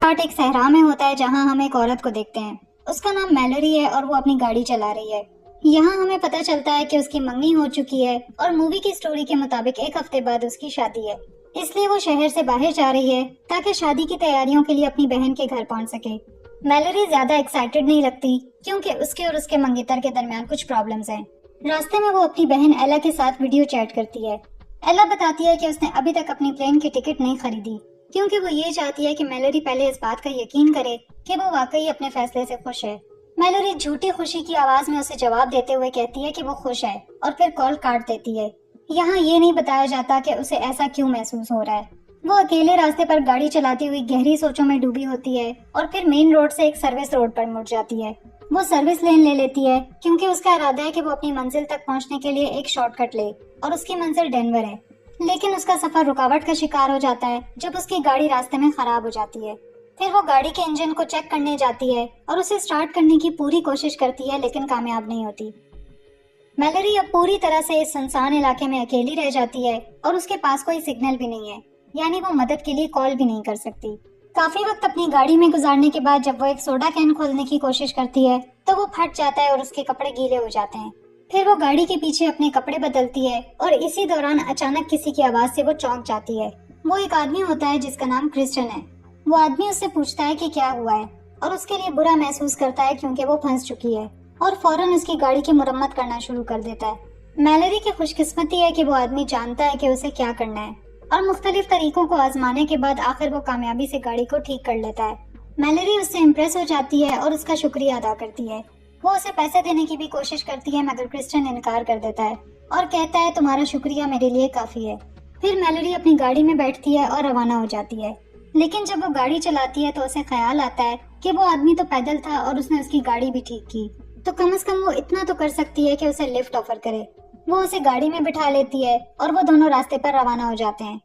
Start ایک صحرا میں ہوتا ہے جہاں ہم ایک عورت کو دیکھتے ہیں. اس کا نام میلوری ہے اور وہ اپنی گاڑی چلا رہی ہے. یہاں ہمیں پتہ چلتا ہے کہ اس کی منگنی ہو چکی ہے اور مووی کی سٹوری کے مطابق 1 ہفتے بعد اس کی شادی ہے. اس لیے وہ شہر سے باہر جا رہی ہے تاکہ شادی کی تیاریوں کے لیے اپنی بہن کے گھر پہنچ سکے. میلوری زیادہ ایکسائٹڈ نہیں لگتی کیونکہ اس کے اور اس کے منگیتر کے درمیان کچھ پرابلمز ہیں. راستے میں وہ اپنی بہن ایلا کے ساتھ ویڈیو چیٹ کرتی ہے. ایلا بتاتی ہے کہ اس نے ابھی تک اپنی پلین کی ٹکٹ نہیں خریدی کیونکہ وہ یہ چاہتی ہے کہ میلوری پہلے اس بات کا یقین کرے کہ وہ واقعی اپنے فیصلے سے خوش ہے. میلوری جھوٹی خوشی کی آواز میں اسے جواب دیتے ہوئے کہتی ہے کہ وہ خوش ہے اور پھر کال کاٹ دیتی ہے. یہاں یہ نہیں بتایا جاتا کہ اسے ایسا کیوں محسوس ہو رہا ہے. وہ اکیلے راستے پر گاڑی چلاتی ہوئی گہری سوچوں میں ڈوبی ہوتی ہے اور پھر مین روڈ سے ایک سروس روڈ پر مڑ جاتی ہے. وہ سروس لین لے لیتی ہے کیونکہ اس کا ارادہ ہے کہ وہ اپنی منزل تک پہنچنے کے لیے ایک شارٹ کٹ لے اور اس کی منزل ڈینور ہے. لیکن اس کا سفر رکاوٹ کا شکار ہو جاتا ہے جب اس کی گاڑی راستے میں خراب ہو جاتی ہے. پھر وہ گاڑی کے انجن کو چیک کرنے جاتی ہے اور اسے سٹارٹ کرنے کی پوری کوشش کرتی ہے لیکن کامیاب نہیں ہوتی. میلوری اب پوری طرح سے اس سنسان علاقے میں اکیلی رہ جاتی ہے اور اس کے پاس کوئی سگنل بھی نہیں ہے، یعنی وہ مدد کے لیے کال بھی نہیں کر سکتی. کافی وقت اپنی گاڑی میں گزارنے کے بعد جب وہ ایک سوڈا کین کھولنے کی کوشش کرتی ہے تو وہ پھٹ جاتا ہے اور اس کے کپڑے گیلے ہو جاتے ہیں. پھر وہ گاڑی کے پیچھے اپنے کپڑے بدلتی ہے اور اسی دوران اچانک کسی کی آواز سے وہ چونک جاتی ہے. وہ ایک آدمی ہوتا ہے جس کا نام کرسچن ہے. وہ آدمی اس سے پوچھتا ہے کہ کیا ہوا ہے اور اس کے لیے برا محسوس کرتا ہے کیونکہ وہ پھنس چکی ہے اور فوراً اس کی گاڑی کی مرمت کرنا شروع کر دیتا ہے. میلوری کی خوش قسمتی ہے کہ وہ آدمی جانتا ہے کہ اسے کیا کرنا ہے اور مختلف طریقوں کو آزمانے کے بعد آخر وہ کامیابی سے گاڑی کو ٹھیک کر لیتا ہے. میلوری اس سے امپریس ہو جاتی ہے اور اس کا شکریہ ادا کرتی ہے. وہ اسے پیسے دینے کی بھی کوشش کرتی ہے مگر کرسچن انکار کر دیتا ہے اور کہتا ہے تمہارا شکریہ میرے لیے کافی ہے. پھر میلوری اپنی گاڑی میں بیٹھتی ہے اور روانہ ہو جاتی ہے. لیکن جب وہ گاڑی چلاتی ہے تو اسے خیال آتا ہے کہ وہ آدمی تو پیدل تھا اور اس نے اس کی گاڑی بھی ٹھیک کی، تو کم از کم وہ اتنا تو کر سکتی ہے کہ اسے لفٹ آفر کرے. وہ اسے گاڑی میں بٹھا لیتی ہے اور وہ دونوں راستے پر روانہ ہو جاتے ہیں.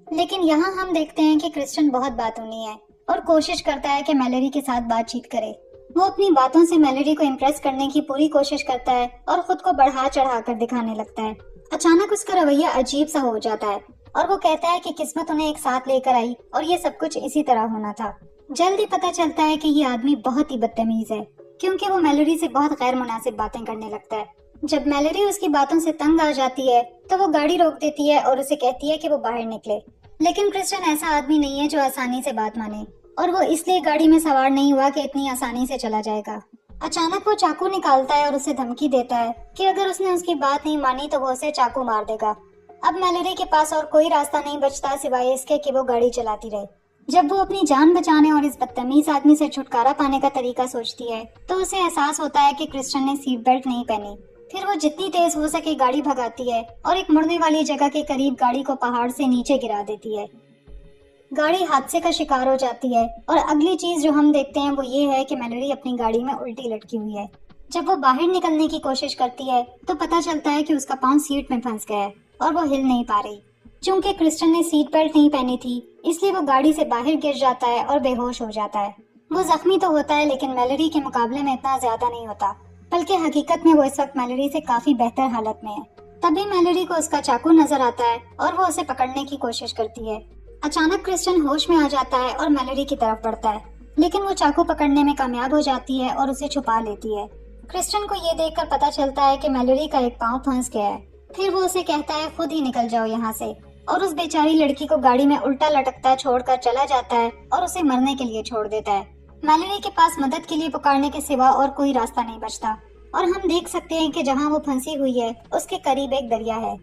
لیکن یہاں ہم دیکھتے ہیں کہ کرسچن بہت باتونی ہے اور کوشش کرتا ہے کہ میلوری کے ساتھ بات چیت کرے. وہ اپنی باتوں سے میلوری کو امپریس کرنے کی پوری کوشش کرتا ہے اور خود کو بڑھا چڑھا کر دکھانے لگتا ہے. اچانک اس کا رویہ عجیب سا ہو جاتا ہے اور وہ کہتا ہے کہ قسمت انہیں ایک ساتھ لے کر آئی اور یہ سب کچھ اسی طرح ہونا تھا. جلد ہی پتہ چلتا ہے کہ یہ آدمی بہت ہی بدتمیز ہے کیونکہ وہ میلوری سے بہت غیر مناسب باتیں کرنے لگتا ہے. جب میلوری اس کی باتوں سے تنگ آ جاتی ہے تو وہ گاڑی روک دیتی ہے اور اسے کہتی ہے کہ وہ باہر نکلے. لیکن کرسچن ایسا آدمی نہیں ہے جو آسانی سے بات مانے اور وہ اس لیے گاڑی میں سوار نہیں ہوا کہ اتنی آسانی سے چلا جائے گا. اچانک وہ چاقو نکالتا ہے اور اسے دھمکی دیتا ہے کہ اگر اس نے اس کی بات نہیں مانی تو وہ اسے چاقو مار دے گا. اب میلوری کے پاس اور کوئی راستہ نہیں بچتا سوائے اس کے کہ وہ گاڑی چلاتی رہے. جب وہ اپنی جان بچانے اور اس بدتمیز آدمی سے چھٹکارا پانے کا طریقہ سوچتی ہے تو اسے احساس ہوتا ہے کہ کرسچن نے سیٹ بیلٹ نہیں پہنی. پھر وہ جتنی تیز ہو سکے گاڑی بھگاتی ہے اور ایک مڑنے والی جگہ کے قریب گاڑی کو پہاڑ سے نیچے گرا دیتی ہے. گاڑی حادثے کا شکار ہو جاتی ہے اور اگلی چیز جو ہم دیکھتے ہیں وہ یہ ہے کہ میلوری اپنی گاڑی میں الٹی لٹکی ہوئی ہے. جب وہ باہر نکلنے کی کوشش کرتی ہے تو پتہ چلتا ہے کہ اس کا پاؤں سیٹ میں پھنس گیا ہے اور وہ ہل نہیں پا رہی. چونکہ کرسچن نے سیٹ بیلٹ نہیں پہنی تھی اس لیے وہ گاڑی سے باہر گر جاتا ہے اور بے ہوش ہو جاتا ہے. وہ زخمی تو ہوتا ہے لیکن میلوری کے مقابلے میں اتنا زیادہ نہیں ہوتا، بلکہ حقیقت میں وہ اس وقت میلوری سے کافی بہتر حالت میں ہے. تبھی میلوری کو اس کا چاقو نظر آتا ہے اور وہ اسے پکڑنے کی کوشش کرتی ہے. اچانک کرسچن ہوش میں آ جاتا ہے اور میلوری کی طرف بڑھتا ہے لیکن وہ چاقو پکڑنے میں کامیاب ہو جاتی ہے اور اسے چھپا لیتی ہے. کرسچن کو یہ دیکھ کر پتہ چلتا ہے کہ میلوری کا ایک پاؤں پھنس گیا ہے. پھر وہ اسے کہتا ہے خود ہی نکل جاؤ یہاں سے، اور اس بیچاری لڑکی کو گاڑی میں الٹا لٹکتا چھوڑ کر چلا جاتا ہے اور اسے مرنے کے لیے چھوڑ دیتا ہے. میلوری کے پاس مدد کے لیے پکارنے کے سوا اور کوئی راستہ نہیں بچتا اور ہم دیکھ سکتے ہیں کہ جہاں وہ پھنسی ہوئی ہے اس کے قریب ایک دریا ہے.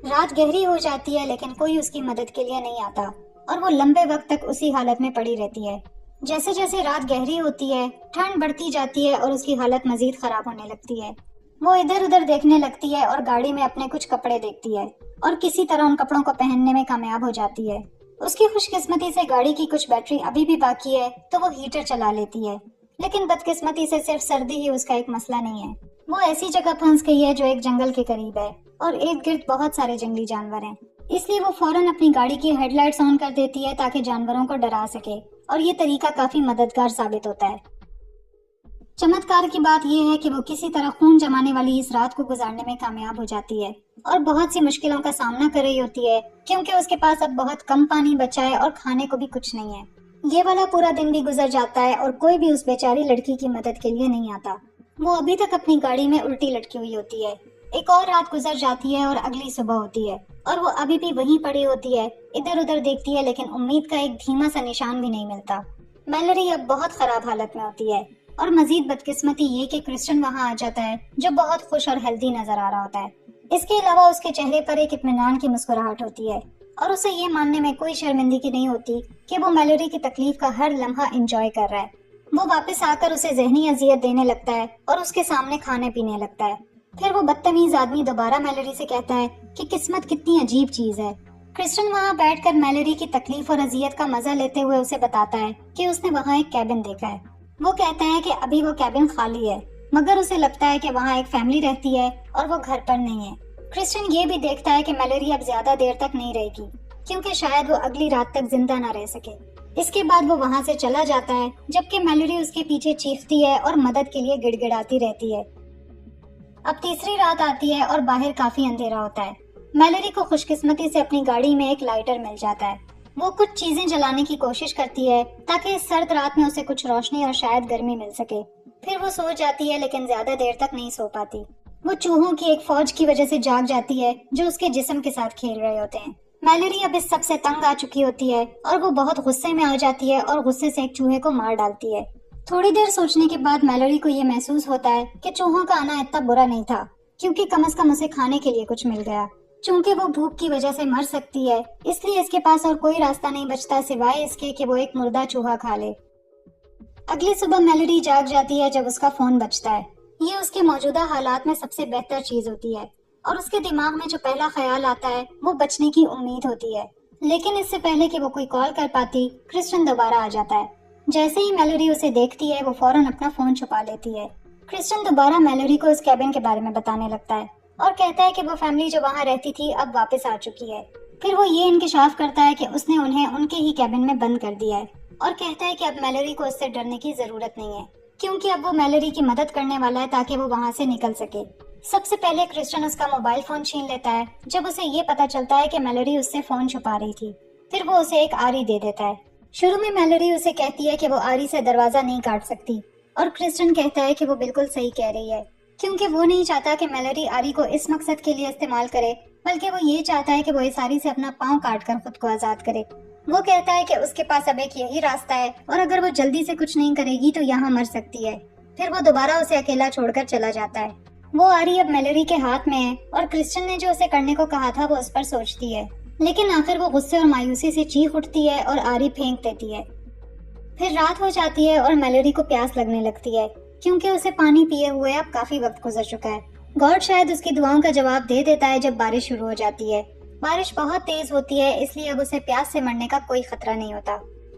رات گہری ہو جاتی ہے لیکن کوئی اس کی مدد کے لیے نہیں آتا اور وہ لمبے وقت تک اسی حالت میں پڑی رہتی ہے. جیسے جیسے رات گہری ہوتی ہے ٹھنڈ بڑھتی جاتی ہے اور اس کی حالت مزید خراب ہونے لگتی ہے. وہ ادھر ادھر دیکھنے لگتی ہے اور گاڑی میں اپنے کچھ کپڑے دیکھتی ہے اور کسی طرح ان کپڑوں کو پہننے میں کامیاب ہو جاتی ہے. اس کی خوش قسمتی سے گاڑی کی کچھ بیٹری ابھی بھی باقی ہے تو وہ ہیٹر چلا لیتی ہے، لیکن بدقسمتی سے صرف سردی ہی اس کا ایک مسئلہ نہیں ہے. وہ ایسی جگہ پھنس گئی ہے جو ایک جنگل کے قریب ہے اور ارد گرد بہت سارے جنگلی جانور ہیں، اس لیے وہ فوراً اپنی گاڑی کی ہیڈ لائٹس آن کر دیتی ہے تاکہ جانوروں کو ڈرا سکے اور یہ طریقہ کافی مددگار ثابت ہوتا ہے. چمتکار کی بات یہ ہے کہ وہ کسی طرح خون جمانے والی اس رات کو گزارنے میں کامیاب ہو جاتی ہے اور بہت سی مشکلوں کا سامنا کر رہی ہوتی ہے کیونکہ اس کے پاس اب بہت کم پانی بچا ہے اور کھانے کو بھی کچھ نہیں ہے. یہ والا پورا دن بھی گزر جاتا ہے اور کوئی بھی اس بیچاری لڑکی کی مدد کے لیے نہیں آتا۔ وہ ابھی تک اپنی گاڑی میں الٹی لٹکی ہوئی ہوتی ہے۔ ایک اور رات گزر جاتی ہے اور اگلی صبح ہوتی ہے اور وہ ابھی بھی وہیں پڑی ہوتی ہے، ادھر ادھر دیکھتی ہے لیکن امید کا ایک دھیما سا نشان بھی نہیں ملتا۔ میلوری اب بہت خراب حالت میں ہوتی ہے اور مزید بدقسمتی یہ کہ کرسٹن وہاں آ جاتا ہے جو بہت خوش اور ہیلدی نظر آ رہا ہوتا ہے۔ اس کے علاوہ اس کے چہرے پر ایک اطمینان کی مسکراہٹ ہوتی ہے اور اسے یہ ماننے میں کوئی شرمندگی نہیں ہوتی کہ وہ میلوری کی تکلیف کا ہر لمحہ انجوائے کر رہا ہے۔ وہ واپس آ کر اسے ذہنی اذیت دینے لگتا ہے اور اس کے سامنے کھانے پینے لگتا ہے۔ پھر وہ بدتمیز آدمی دوبارہ میلوری سے کہتا ہے کہ قسمت کتنی عجیب چیز ہے۔ کرسٹن وہاں بیٹھ کر میلوری کی تکلیف اور اذیت کا مزہ لیتے ہوئے اسے بتاتا ہے کہ اس نے وہاں ایک کیبن دیکھا ہے۔ وہ کہتا ہے کہ ابھی وہ کیبن خالی ہے، مگر اسے لگتا ہے کہ وہاں ایک فیملی رہتی ہے اور وہ گھر پر نہیں ہے۔ کرسٹن یہ بھی دیکھتا ہے کہ میلوری اب زیادہ دیر تک نہیں رہے گی کیونکہ شاید وہ اگلی رات تک زندہ نہ رہ سکے۔ اس کے بعد وہ وہاں سے چلا جاتا ہے جبکہ میلوری اس کے پیچھے چیختی ہے اور مدد کے لیے گڑ گڑاتی رہتی ہے۔ اب تیسری رات آتی ہے اور باہر کافی اندھیرا ہوتا ہے۔ میلوری کو خوش قسمتی سے اپنی گاڑی میں ایک لائٹر مل جاتا ہے۔ وہ کچھ چیزیں جلانے کی کوشش کرتی ہے تاکہ اس سرد رات میں اسے کچھ روشنی اور شاید گرمی مل سکے۔ پھر وہ سو جاتی ہے لیکن زیادہ دیر تک نہیں سو پاتی۔ وہ چوہوں کی ایک فوج کی وجہ سے جاگ جاتی ہے جو اس کے جسم کے ساتھ کھیل رہے ہوتے ہیں۔ میلوری اب اس سب سے تنگ آ چکی ہوتی ہے اور وہ بہت غصے میں آ جاتی ہے اور غصے سے ایک چوہے کو مار ڈالتی ہے۔ تھوڑی دیر سوچنے کے بعد میلوری کو یہ محسوس ہوتا ہے کہ چوہوں کا آنا اتنا برا نہیں تھا کیونکہ کم از کم اسے کھانے کے لیے کچھ مل گیا۔ چونکہ وہ بھوک کی وجہ سے مر سکتی ہے اس لیے اس کے پاس اور کوئی راستہ نہیں بچتا سوائے اس کے کہ وہ ایک مردہ چوہا کھا لے۔ اگلی صبح میلوری جاگ جاتی ہے جب اس کا فون بجتا ہے۔ یہ اس کے موجودہ حالات میں سب سے بہتر چیز ہوتی ہے اور اس کے دماغ میں جو پہلا خیال آتا ہے وہ بچنے کی امید ہوتی ہے۔ لیکن اس سے پہلے کہ وہ کوئی کال کر پاتی کرسٹن دوبارہ آ جاتا ہے۔ جیسے ہی میلوری اسے دیکھتی ہے وہ فوراً اپنا فون چھپا لیتی ہے۔ کرسٹن دوبارہ میلوری کو اس کیبن کے بارے میں بتانے لگتا ہے اور کہتا ہے کہ وہ فیملی جو وہاں رہتی تھی اب واپس آ چکی ہے۔ پھر وہ یہ انکشاف کرتا ہے کہ اس نے انہیں ان کے ہی کیبن میں بند کر دیا ہے اور کہتا ہے کہ اب میلوری کو اس سے ڈرنے کی ضرورت نہیں ہے کیونکہ اب وہ میلوری کی مدد کرنے والا ہے تاکہ وہ وہاں سے نکل سکے۔ سب سے پہلے کرسٹن اس کا موبائل فون چھین لیتا ہے جب اسے یہ پتا چلتا ہے کہ میلوری اس سے فون چھپا رہی تھی۔ پھر وہ اسے ایک آری دے دیتا ہے۔ شروع میں میلوری اسے کہتی ہے کہ وہ آری سے دروازہ نہیں کاٹ سکتی اور کرسٹن کہتا ہے کہ وہ بالکل صحیح کہہ رہی ہے کیونکہ وہ نہیں چاہتا کہ میلوری آری کو اس مقصد کے لیے استعمال کرے بلکہ وہ یہ چاہتا ہے کہ وہ اس آری سے اپنا پاؤں کاٹ کر خود کو آزاد کرے۔ وہ کہتا ہے کہ اس کے پاس اب ایک یہی راستہ ہے اور اگر وہ جلدی سے کچھ نہیں کرے گی تو یہاں مر سکتی ہے۔ پھر وہ دوبارہ اسے اکیلا چھوڑ کر چلا جاتا ہے۔ وہ آری اب میلوری کے ہاتھ میں ہے اور کرسٹن نے جو اسے کرنے کو کہا تھا وہ اس پر سوچتی ہے لیکن آخر وہ غصے اور مایوسی سے چیخ اٹھتی ہے اور آری پھینک دیتی ہے۔ پھر رات ہو جاتی ہے اور میلوری کو پیاس لگنے لگتی ہے کیونکہ اسے پانی پیے ہوئے اب کافی وقت گزر چکا ہے۔ گاڈ شاید اس کی دعاؤں کا جواب دے دیتا ہے جب بارش شروع ہو جاتی ہے۔ بارش بہت تیز ہوتی ہے اس لیے اب اسے پیاس سے مرنے کا کوئی خطرہ نہیں ہوتا۔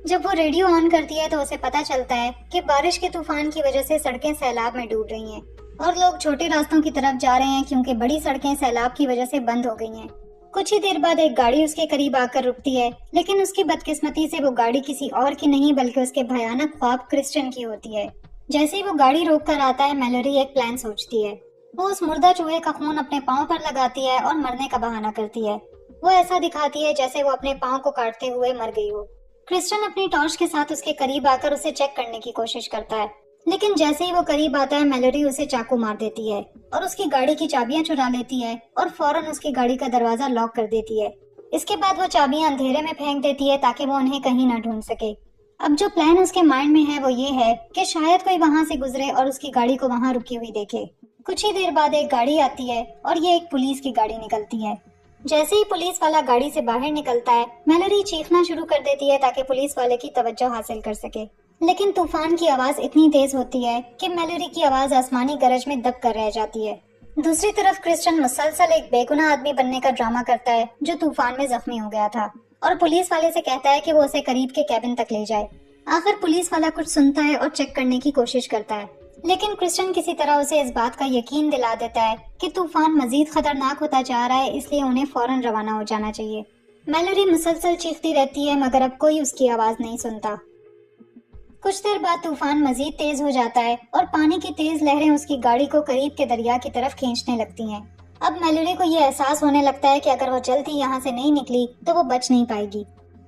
جب وہ ریڈیو آن کرتی ہے تو اسے پتا چلتا ہے کہ بارش کے طوفان کی وجہ سے سڑکیں سیلاب میں ڈوب رہی ہیں اور لوگ چھوٹے راستوں کی طرف جا رہے ہیں کیونکہ بڑی سڑکیں سیلاب کی وجہ سے بند ہو گئی ہیں۔ کچھ ہی دیر بعد ایک گاڑی اس کے قریب آ کر رکتی ہے لیکن اس کی بدقسمتی سے وہ گاڑی کسی اور کی نہیں بلکہ اس کے بھیانک خواب کرسٹن کی ہوتی ہے۔ جیسے ہی وہ گاڑی روک کر آتا ہے میلوری ایک پلان سوچتی ہے۔ وہ اس مردہ چوہے کا خون اپنے پاؤں پر لگاتی ہے اور مرنے کا بہانہ کرتی ہے۔ وہ ایسا دکھاتی ہے جیسے وہ اپنے پاؤں کو کاٹتے ہوئے مر گئی ہو۔ کرسٹن اپنی ٹارچ کے ساتھ اس کے قریب آ کر اسے چیک کرنے کی کوشش کرتا ہے لیکن جیسے ہی وہ قریب آتا ہے میلوری اسے چاقو مار دیتی ہے اور اس کی گاڑی کی چابیاں چرا لیتی ہے اور فوراً اس کی گاڑی کا دروازہ لاک کر دیتی ہے۔ اس کے بعد وہ چابیاں اندھیرے میں پھینک دیتی ہے تاکہ وہ انہیں کہیں نہ ڈھونڈ سکے۔ اب جو پلان اس کے مائنڈ میں ہے وہ یہ ہے کہ شاید کوئی وہاں سے گزرے اور اس کی گاڑی کو وہاں رکی ہوئی دیکھے۔ کچھ ہی دیر بعد ایک گاڑی آتی ہے اور یہ ایک پولیس کی گاڑی نکلتی ہے۔ جیسے ہی پولیس والا گاڑی سے باہر نکلتا ہے میلوری چیخنا شروع کر دیتی ہے تاکہ پولیس والے کی توجہ حاصل کر سکے لیکن طوفان کی آواز اتنی تیز ہوتی ہے کہ میلوری کی آواز آسمانی گرج میں دب کر رہ جاتی ہے۔ دوسری طرف کرسٹن مسلسل ایک بے گناہ آدمی بننے کا ڈرامہ کرتا ہے جو طوفان میں زخمی ہو گیا تھا اور پولیس والے سے کہتا ہے کہ وہ اسے قریب کے کیبن تک لے جائے۔ آخر پولیس والا کچھ سنتا ہے اور چیک کرنے کی کوشش کرتا ہے لیکن کرسٹن کسی طرح اسے اس بات کا یقین دلا دیتا ہے کہ طوفان مزید خطرناک ہوتا جا رہا ہے اس لیے انہیں فوراً روانہ ہو جانا چاہیے۔ میلوری مسلسل چیختی رہتی ہے مگر اب کوئی اس کی آواز نہیں سنتا۔ کچھ دیر بعد طوفان مزید تیز ہو جاتا ہے اور پانی کی تیز لہریں اس کی گاڑی کو قریب کے دریا کی طرف کھینچنے لگتی ہیں۔ اب میلوری کو یہ احساس ہونے لگتا ہے کہ اگر وہ جلد ہی یہاں سے نہیں نکلی تو وہ بچ نہیں پائے گی۔